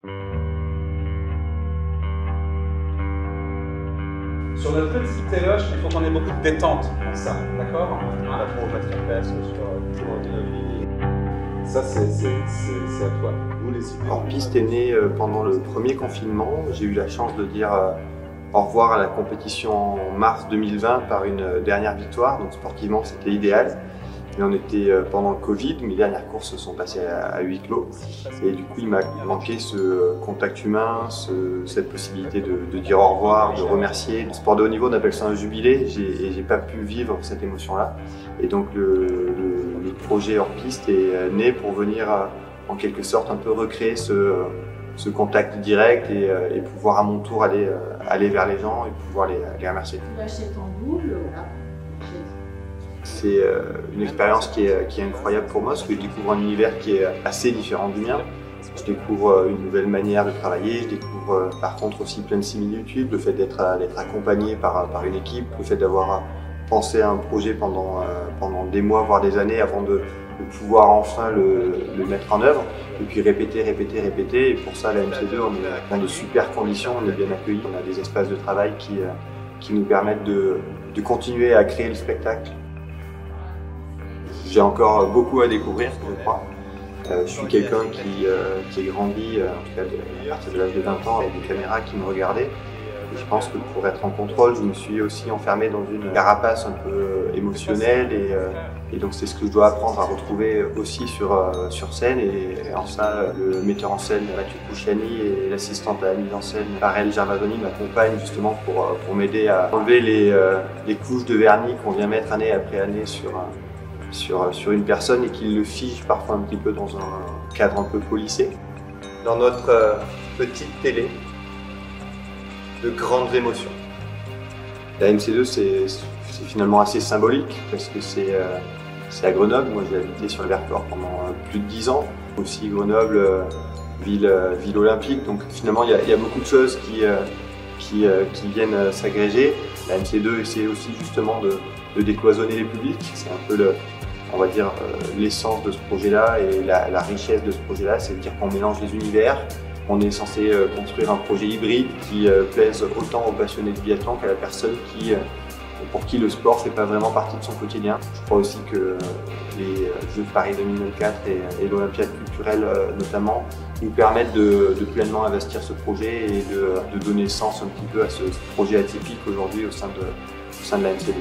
Sur notre petit éloge, il faut qu'on ait beaucoup de détente dans ça, d'accord? Pas trop masterclass sur l'automobile. Ça, c'est à toi. Vous, les idées. Hors-piste est né pendant le premier confinement. J'ai eu la chance de dire au revoir à la compétition en mars 2020 par une dernière victoire. Donc sportivement, c'était idéal. Mais on était pendant le Covid, mes dernières courses se sont passées à huis clos. Et du coup, il m'a manqué ce contact humain, cette possibilité de dire au revoir, de remercier. Le sport de haut niveau, on appelle ça un jubilé, et j'ai pas pu vivre cette émotion-là. Et donc le projet hors-piste est né pour venir en quelque sorte un peu recréer ce contact direct et pouvoir à mon tour aller vers les gens et pouvoir les remercier. Tu l'achètes en double, voilà. C'est une expérience qui est incroyable pour moi parce que je découvre un univers qui est assez différent du mien. Je découvre une nouvelle manière de travailler, je découvre par contre aussi plein de similitudes, le fait d'être accompagné par une équipe, le fait d'avoir pensé à un projet pendant des mois voire des années avant de pouvoir enfin le mettre en œuvre et puis répéter. Et pour ça, à la MC2, on est dans de super conditions, on est bien accueillis, on a des espaces de travail qui nous permettent de continuer à créer le spectacle. J'ai encore beaucoup à découvrir, je crois. Je suis quelqu'un qui est grandi, en tout cas à partir de l'âge de 20 ans, avec des caméras qui me regardaient. Et je pense que pour être en contrôle, je me suis aussi enfermé dans une carapace un peu émotionnelle. Et donc c'est ce que je dois apprendre à retrouver aussi sur scène. Et en ça, le metteur en scène Mathieu Pouchani et l'assistante à la mise en scène Parel Gervasoni m'accompagnent justement pour m'aider à enlever les couches de vernis qu'on vient mettre année après année sur une personne et qu'il le fige parfois un petit peu dans un cadre un peu policé. Dans notre petite télé, de grandes émotions. La MC2, c'est finalement assez symbolique parce que c'est à Grenoble. Moi, j'ai habité sur le Vercors pendant plus de 10 ans. Aussi Grenoble, ville olympique. Donc finalement, il y a beaucoup de choses qui viennent s'agréger. La MC2 essaie aussi justement de décloisonner les publics. C'est un peu on va dire l'essence de ce projet-là et la richesse de ce projet-là, c'est de dire qu'on mélange les univers. On est censé construire un projet hybride qui plaise autant aux passionnés de biathlon qu'à la personne pour qui le sport ne fait pas vraiment partie de son quotidien. Je crois aussi que les Jeux de Paris 2024 et l'Olympiade culturelle notamment nous permettent de pleinement investir ce projet et de donner sens un petit peu à ce projet atypique aujourd'hui au sein de la MC2.